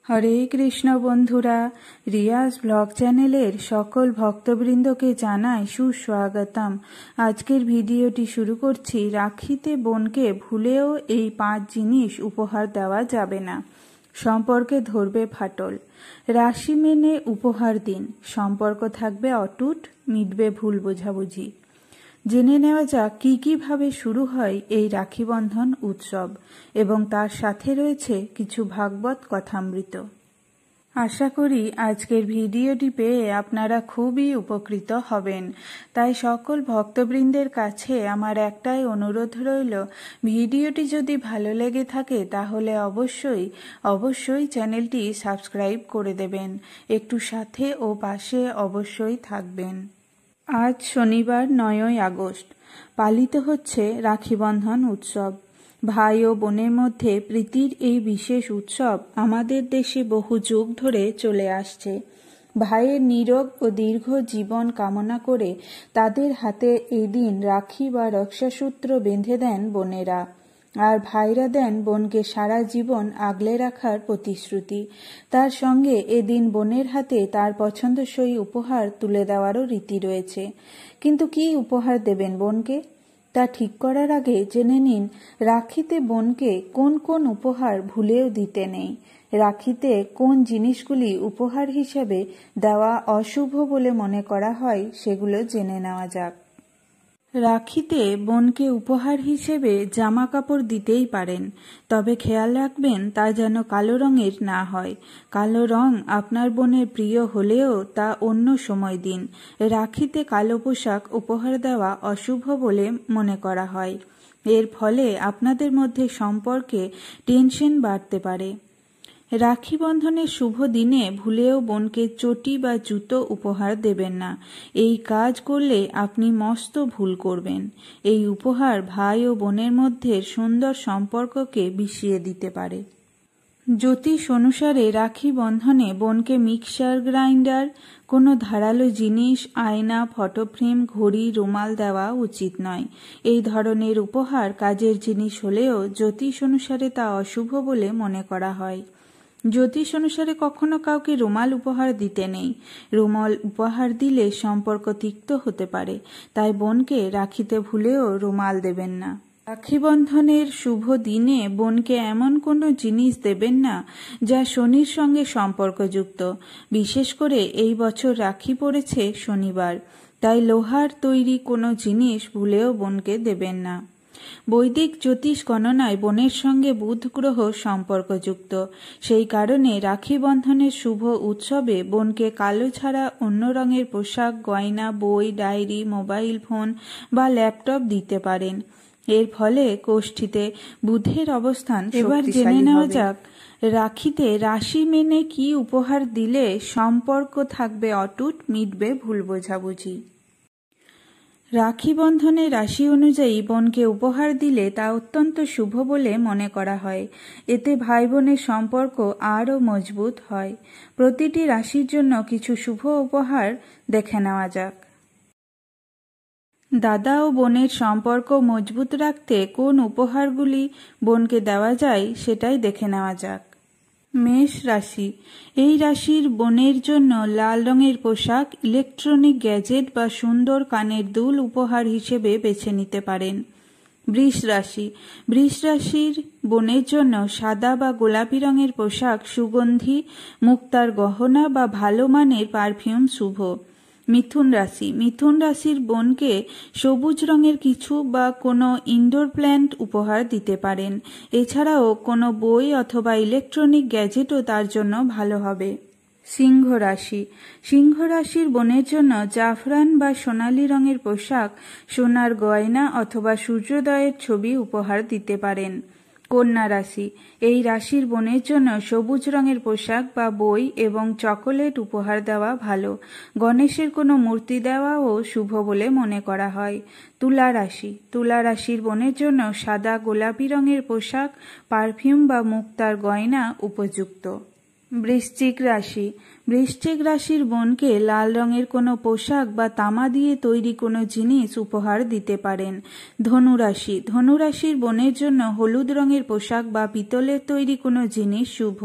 হরে কৃষ্ণ বন্ধুরা, রিয়াজ ব্লগ চ্যানেলের সকল ভক্তবৃন্দকে জানাই সুস্বাগতম। আজকের ভিডিওটি শুরু করছি। রাখিতে বোনকে ভুলেও এই 5 জিনিস উপহার দেওয়া যাবে না, সম্পর্কে ধরবে ফাটল। রাশি মেনে উপহার দিন, সম্পর্ক থাকবে অটুট, মিটবে ভুল বোঝাবুঝি। জেনে নেওয়া যাক কী ভাবে শুরু হয় এই রাখি বন্ধন উৎসব এবং তার সাথে রয়েছে কিছু ভাগবত কথামৃত। আশা করি আজকের ভিডিওটি পেয়ে আপনারা খুবই উপকৃত হবেন। তাই সকল ভক্তবৃন্দের কাছে আমার একটাই অনুরোধ রইল, ভিডিওটি যদি ভালো লেগে থাকে তাহলে অবশ্যই চ্যানেলটি সাবস্ক্রাইব করে দেবেন, একটু সাথে ও পাশে অবশ্যই থাকবেন। আজ শনিবার 9ই আগস্ট পালিত হচ্ছে রাখিবন্ধন উৎসব। ভাই ও বোনের মধ্যে প্রীতির এই বিশেষ উৎসব আমাদের দেশে বহু যুগ ধরে চলে আসছে। ভাইয়ের নিরোগ ও দীর্ঘ জীবন কামনা করে তাদের হাতে এই দিন রাখি বা রক্ষাসূত্র বেঁধে দেন বোনেরা, আর ভাইরা দেন বোনকে সারা জীবন আগলে রাখার প্রতিশ্রুতি। তার সঙ্গে এদিন বোনের হাতে তার পছন্দসই উপহার তুলে দেওয়ারও রীতি রয়েছে। কিন্তু কি উপহার দেবেন বোনকে তা ঠিক করার আগে জেনে নিন রাখিতে বোনকে কোন কোন উপহার ভুলেও দিতে নেই। রাখিতে কোন জিনিসগুলি উপহার হিসেবে দেওয়া অশুভ বলে মনে করা হয় সেগুলো জেনে নেওয়া যাক। রাখিতে বোনকে উপহার হিসেবে জামা কাপড় দিতেই পারেন, তবে খেয়াল রাখবেন তা যেন কালো রঙের না হয়। কালো রং আপনার বোনের প্রিয় হলেও তা অন্য সময় দিন। রাখিতে কালো পোশাক উপহার দেওয়া অশুভ বলে মনে করা হয়। এর ফলে আপনাদের মধ্যে সম্পর্কে টেনশন বাড়তে পারে। রাখি বন্ধনের শুভ দিনে ভুলেও বোনকে চটি বা জুতো উপহার দেবেন না। এই কাজ করলে আপনি মস্ত ভুল করবেন। এই উপহার ভাই ও বোনের মধ্যে সুন্দর সম্পর্ককে বিষিয়ে দিতে পারে। জ্যোতিষ অনুসারে রাখি বন্ধনে বোনকে মিক্সার গ্রাইন্ডার, কোনো ধারালো জিনিস, আয়না, ফটো ফ্রেম, ঘড়ি, রুমাল দেওয়া উচিত নয়। এই ধরনের উপহার কাজের জিনিস হলেও জ্যোতিষ অনুসারে তা অশুভ বলে মনে করা হয়। জ্যোতিষ অনুসারে কখনো কাউকে রুমাল উপহার দিতে নেই। রুমাল উপহার দিলে সম্পর্ক তিক্ত হতে পারে, তাই বোনকে রাখিতে ভুলেও রুমাল দেবেন না। রাখি বন্ধনের শুভ দিনে বোনকে এমন কোনো জিনিস দেবেন না যা শনির সঙ্গে সম্পর্কযুক্ত। বিশেষ করে এই বছর রাখি পড়েছে শনিবার, তাই লোহার তৈরি কোনো জিনিস ভুলেও বোনকে দেবেন না। বৈদিক জ্যোতিষ গণনায় বোনের সঙ্গে বুধ গ্রহ সম্পর্কযুক্ত। সেই কারণে রাখি বন্ধনের শুভ উৎসবে বোনকে কালো ছাড়া অন্য রঙের পোশাক, গয়না, বই, ডায়েরি, মোবাইল ফোন বা ল্যাপটপ দিতে পারেন। এর ফলে কোষ্ঠীতে বুধের অবস্থান। এবার জেনে নেওয়া যাক রাখিতে রাশি মেনে কি উপহার দিলে সম্পর্ক থাকবে অটুট, মিটবে ভুল বোঝাবুঝি। রাখি বন্ধনে রাশি অনুযায়ী বোনকে উপহার দিলে তা অত্যন্ত শুভ বলে মনে করা হয়। এতে ভাই বোনের সম্পর্ক আরও মজবুত হয়। প্রতিটি রাশির জন্য কিছু শুভ উপহার দেখে নেওয়া যাক। দাদা ও বোনের সম্পর্ক মজবুত রাখতে কোন উপহারগুলি বোনকে দেওয়া যায় সেটাই দেখে নেওয়া যাক। মেষ রাশি। এই রাশির বোনের জন্য লাল রঙের পোশাক, ইলেকট্রনিক গ্যাজেট বা সুন্দর কানের দুল উপহার হিসেবে বেছে নিতে পারেন। বৃষ রাশি। বৃষ রাশির বোনের জন্য সাদা বা গোলাপি রঙের পোশাক, সুগন্ধি, মুক্তার গহনা বা ভালো মানের পারফিউম শুভ। মিথুন রাশি। মিথুন রাশির বোনকে সবুজ রঙের কিছু বা কোনো ইনডোর প্ল্যান্ট উপহার দিতে পারেন। এছাড়াও কোনো বই অথবা ইলেকট্রনিক গ্যাজেটও তার জন্য ভালো হবে। সিংহ রাশি। সিংহ রাশির বোনের জন্য জাফরান বা সোনালী রঙের পোশাক, সোনার গয়না অথবা সূর্যোদয়ের ছবি উপহার দিতে পারেন। কন্যা রাশি। এই রাশির বোনের জন্য সবুজ রঙের পোশাক বা বই এবং চকোলেট উপহার দেওয়া ভালো। গণেশের কোনো মূর্তি দেওয়াও শুভ বলে মনে করা হয়। তুলা রাশি। তুলা রাশির বোনের জন্য সাদা গোলাপি রঙের পোশাক, পারফিউম বা মুক্তার গয়না উপযুক্ত। বৃশ্চিক রাশি। বৃশ্চিক রাশির বোনকে লাল রঙের কোনো পোশাক বা তামা দিয়ে তৈরি কোনো জিনিস উপহার দিতে পারেন। ধনুরাশি। ধনুরাশির বোনের জন্য হলুদ রঙের পোশাক বা পিতলের তৈরি কোনো জিনিস শুভ।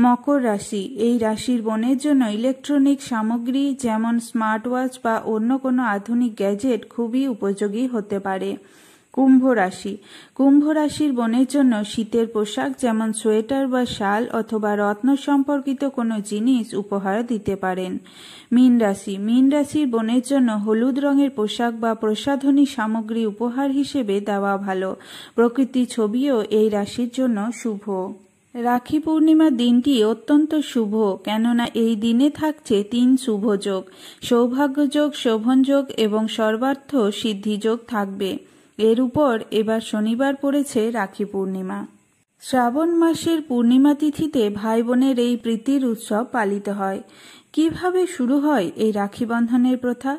মকর রাশি। এই রাশির বোনের জন্য ইলেকট্রনিক সামগ্রী যেমন স্মার্ট ওয়াচ বা অন্য কোনো আধুনিক গ্যাজেট খুবই উপযোগী হতে পারে। কুম্ভ রাশি। কুম্ভ রাশির বোনের জন্য শীতের পোশাক যেমন সোয়েটার বা শাল অথবা রত্ন সম্পর্কিত কোনো জিনিস উপহার দিতে পারেন। মীন রাশি। মীন রাশির বোনের জন্য হলুদ রঙের পোশাক বা প্রসাধনী সামগ্রী উপহার হিসেবে দেওয়া ভালো। প্রকৃতি ছবিও এই রাশির জন্য শুভ। রাখি পূর্ণিমার দিনটি অত্যন্ত শুভ, কেননা এই দিনে থাকছে 3 শুভ যোগ, সৌভাগ্যযোগ, শোভনযোগ এবং সর্বার্থ সিদ্ধিযোগ থাকবে। এর উপর এবার শনিবার পড়েছে রাখি পূর্ণিমা। শ্রাবণ মাসের পূর্ণিমা তিথিতে ভাই বোনের এই প্রীতির উৎসব পালিত হয়। কিভাবে শুরু হয় এই রাখি বন্ধনের প্রথা,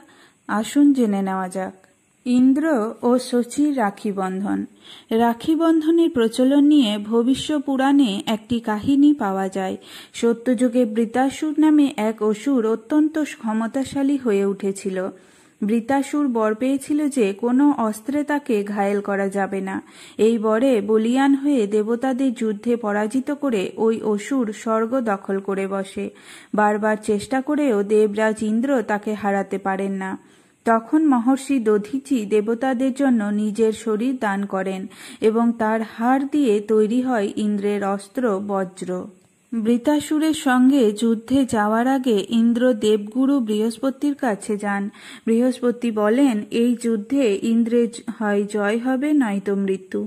আসুন জেনে নেওয়া যাক। ইন্দ্র ও শচীর রাখি বন্ধন। রাখি বন্ধনের প্রচলন নিয়ে ভবিষ্য পুরাণে একটি কাহিনী পাওয়া যায়। সত্যযুগে বৃত্তাসুর নামে এক অসুর অত্যন্ত ক্ষমতাশালী হয়ে উঠেছিল। বৃত্তাসুর বর পেয়েছিল যে কোনো অস্ত্রে তাকে ঘায়েল করা যাবে না। এই বরে বলীয়ান হয়ে দেবতাদের যুদ্ধে পরাজিত করে ওই অসুর স্বর্গ দখল করে বসে। বারবার চেষ্টা করেও দেবরাজ ইন্দ্র তাকে হারাতে পারেন না। তখন মহর্ষি দধীচি দেবতাদের জন্য নিজের শরীর দান করেন এবং তার হাড় দিয়ে তৈরি হয় ইন্দ্রের অস্ত্র বজ্র। বৃত্তাসুরের সঙ্গে যুদ্ধে যাওয়ার আগে ইন্দ্র দেবগুরু বৃহস্পতির কাছে যান। বৃহস্পতি বলেন, এই যুদ্ধে ইন্দ্রের হয় জয় হবে নয়তো মৃত্যু।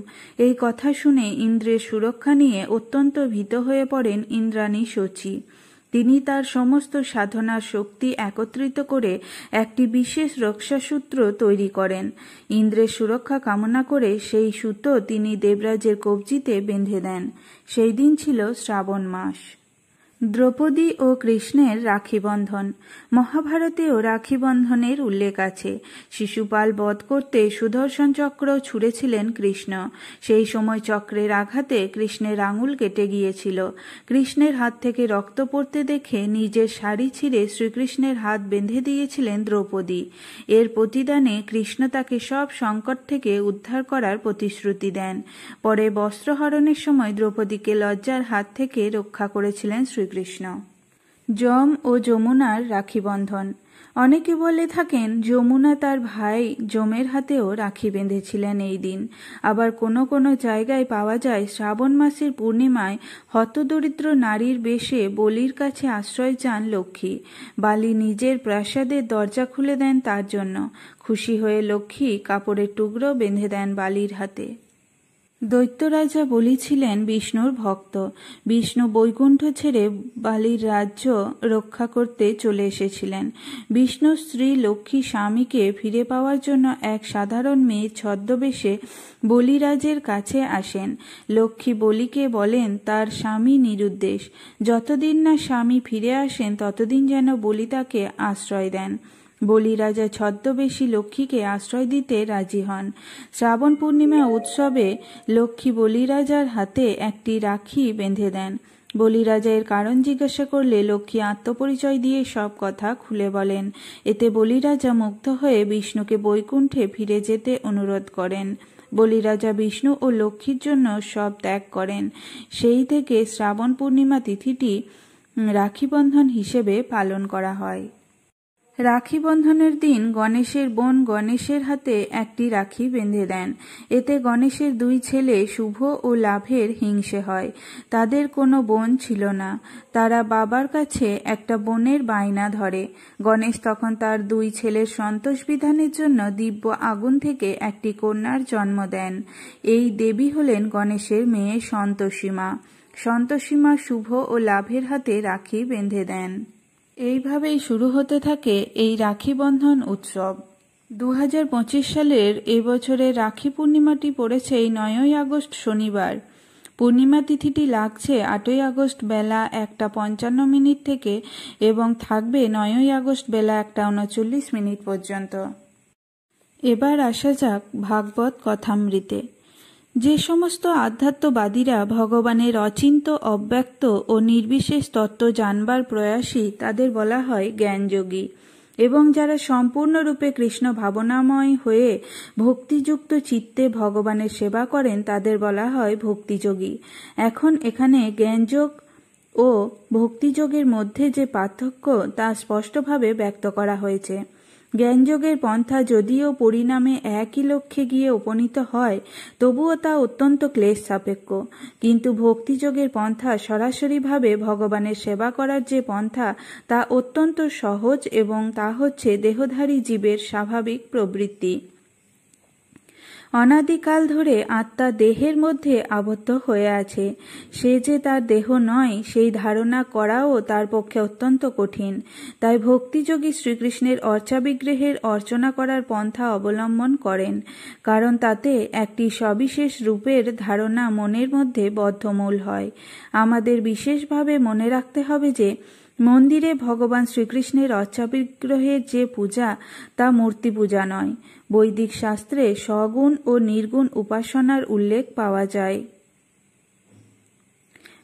এই কথা শুনে ইন্দ্রের সুরক্ষা নিয়ে অত্যন্ত ভীত হয়ে পড়েন ইন্দ্রাণী শচী। তিনি তার সমস্ত সাধনার শক্তি একত্রিত করে একটি বিশেষ রক্ষাসূত্র তৈরি করেন। ইন্দ্রের সুরক্ষা কামনা করে সেই সুতো তিনি দেবরাজের কবজিতে বেঁধে দেন। সেই দিন ছিল শ্রাবণ মাস। দ্রৌপদী ও কৃষ্ণের রাখি বন্ধন। মহাভারতেও রাখি বন্ধনের উল্লেখ আছে। শিশুপাল বধ করতে সুদর্শন চক্র ছুঁড়েছিলেন কৃষ্ণ। সেই সময় চক্রের আঘাতে কৃষ্ণের আঙুল কেটে গিয়েছিল। কৃষ্ণের হাত থেকে রক্ত পড়তে দেখে নিজের শাড়ি ছিঁড়ে শ্রীকৃষ্ণের হাত বেঁধে দিয়েছিলেন দ্রৌপদী। এর প্রতিদানে কৃষ্ণ তাকে সব সংকট থেকে উদ্ধার করার প্রতিশ্রুতি দেন। পরে বস্ত্রহরণের সময় দ্রৌপদীকে লজ্জার হাত থেকে রক্ষা করেছিলেন শ্রীকৃষ্ণ। যম ও যমুনার রাখি বন্ধন। অনেকে বলে থাকেন যমুনা তার ভাই যমের হাতেও রাখি বেঁধেছিলেন এই দিন। আবার কোনো কোনো জায়গায় পাওয়া যায় শ্রাবণ মাসের পূর্ণিমায় হতদরিদ্র নারীর বেশে বলির কাছে আশ্রয় চান লক্ষ্মী। বালি নিজের প্রাসাদের দরজা খুলে দেন তার জন্য। খুশি হয়ে লক্ষ্মী কাপড়ের টুকরো বেঁধে দেন বালির হাতে। দৈত্যরাজা বলি ছিলেন বিষ্ণুর ভক্ত। বিষ্ণু বৈকুণ্ঠ ছেড়ে বালির রাজ্য রক্ষা করতে চলে এসেছিলেন। বিষ্ণুর স্ত্রী লক্ষ্মী স্বামীকে ফিরে পাওয়ার জন্য এক সাধারণ মেয়ে ছদ্মবেশে বলিরাজের কাছে আসেন। লক্ষ্মী বলিকে বলেন তার স্বামী নিরুদ্দেশ। যতদিন না স্বামী ফিরে আসেন ততদিন যেন বলি তাকে আশ্রয় দেন। বলি রাজা ছদ্মবেশী লক্ষ্মীকে আশ্রয় দিতে রাজি হন। শ্রাবণ পূর্ণিমা উৎসবে লক্ষ্মী বলিরাজার হাতে একটি রাখি বেঁধে দেন। বলিরাজা এর কারণ জিজ্ঞাসা করলে লক্ষ্মী আত্মপরিচয় দিয়ে সব কথা খুলে বলেন। এতে বলিরাজা মুগ্ধ হয়ে বিষ্ণুকে বৈকুণ্ঠে ফিরে যেতে অনুরোধ করেন। বলিরাজা বিষ্ণু ও লক্ষ্মীর জন্য সব ত্যাগ করেন। সেই থেকে শ্রাবণ পূর্ণিমা তিথিটি রাখি বন্ধন হিসেবে পালন করা হয়। রাখি বন্ধনের দিন গণেশের বোন গণেশের হাতে একটি রাখি বেঁধে দেন। এতে গণেশের 2 ছেলে শুভ ও লাভের হিংসে হয়। তাদের কোনো বোন ছিল না। তারা বাবার কাছে একটা বোনের বায়না ধরে। গণেশ তখন তার 2 ছেলের সন্তোষ বিধানের জন্য দিব্য আগুন থেকে একটি কন্যার জন্ম দেন। এই দেবী হলেন গণেশের মেয়ে সন্তোষী মা। সন্তোষী মা শুভ ও লাভের হাতে রাখি বেঁধে দেন। এইভাবেই শুরু হতে থাকে এই রাখি বন্ধন উৎসব। 2025 সালের এবছরের রাখি পূর্ণিমাটি পড়েছে এই 9ই আগস্ট শনিবার। পূর্ণিমা তিথিটি লাগছে 8ই আগস্ট বেলা 1:55 থেকে এবং থাকবে 9ই আগস্ট বেলা 1:39 পর্যন্ত। এবার আসা যাক ভাগবত কথামৃতে। যে সমস্ত আধ্যাত্মবাদীরা ভগবানের অচিন্ত, অব্যক্ত ও নির্বিশেষ তত্ত্ব জানবার প্রয়াসী তাদের বলা হয় জ্ঞানযোগী, এবং যারা সম্পূর্ণরূপে কৃষ্ণ ভাবনাময় হয়ে ভক্তিযুক্ত চিত্তে ভগবানের সেবা করেন তাদের বলা হয় ভক্তিযোগী। এখন এখানে জ্ঞানযোগ ও ভক্তিযোগের মধ্যে যে পার্থক্য তা স্পষ্টভাবে ব্যক্ত করা হয়েছে। জ্ঞানযোগের পন্থা যদিও পরিণামে একই লক্ষ্যে গিয়ে উপনীত হয়, তবুও তা অত্যন্ত ক্লেশ সাপেক্ষ। কিন্তু ভক্তিযোগের পন্থা সরাসরিভাবে ভগবানের সেবা করার যে পন্থা তা অত্যন্ত সহজ, এবং তা হচ্ছে দেহধারী জীবের স্বাভাবিক প্রবৃত্তি। অনাদিকাল ধরে আত্মা দেহের মধ্যে আবদ্ধ হয়ে আছে, সে যে তার দেহ নয় সেই ধারণা করাও তার পক্ষে অত্যন্ত কঠিন। তাই ভক্তিযোগী শ্রীকৃষ্ণের অর্চাবিগ্রহের অর্চনা করার পন্থা অবলম্বন করেন, কারণ তাতে একটি সবিশেষ রূপের ধারণা মনের মধ্যে বদ্ধমূল হয়। আমাদের বিশেষভাবে মনে রাখতে হবে যে মন্দিরে ভগবান শ্রীকৃষ্ণের অর্চাবিগ্রহের যে পূজা তা মূর্তি পূজা নয়। বৈদিক শাস্ত্রে সগুণ ও নির্গুণ উপাসনার উল্লেখ পাওয়া যায়।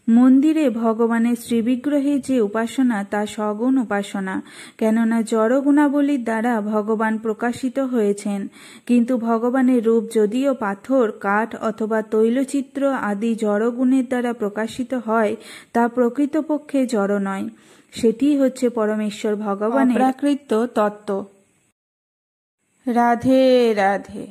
মন্দিরে ভগবানের শ্রীবিগ্রহে যে উপাসনা তা সগুণ উপাসনা, কেননা জড় গুণাবলীর দ্বারা ভগবান প্রকাশিত হয়েছেন। কিন্তু ভগবানের রূপ যদিও পাথর, কাঠ অথবা তৈলচিত্র আদি জড় গুণের দ্বারা প্রকাশিত হয়, তা প্রকৃতপক্ষে জড় নয়। সেটি হচ্ছে পরমেশ্বর ভগবানের অপ্রাকৃত তত্ত্ব। রাধে রাধে।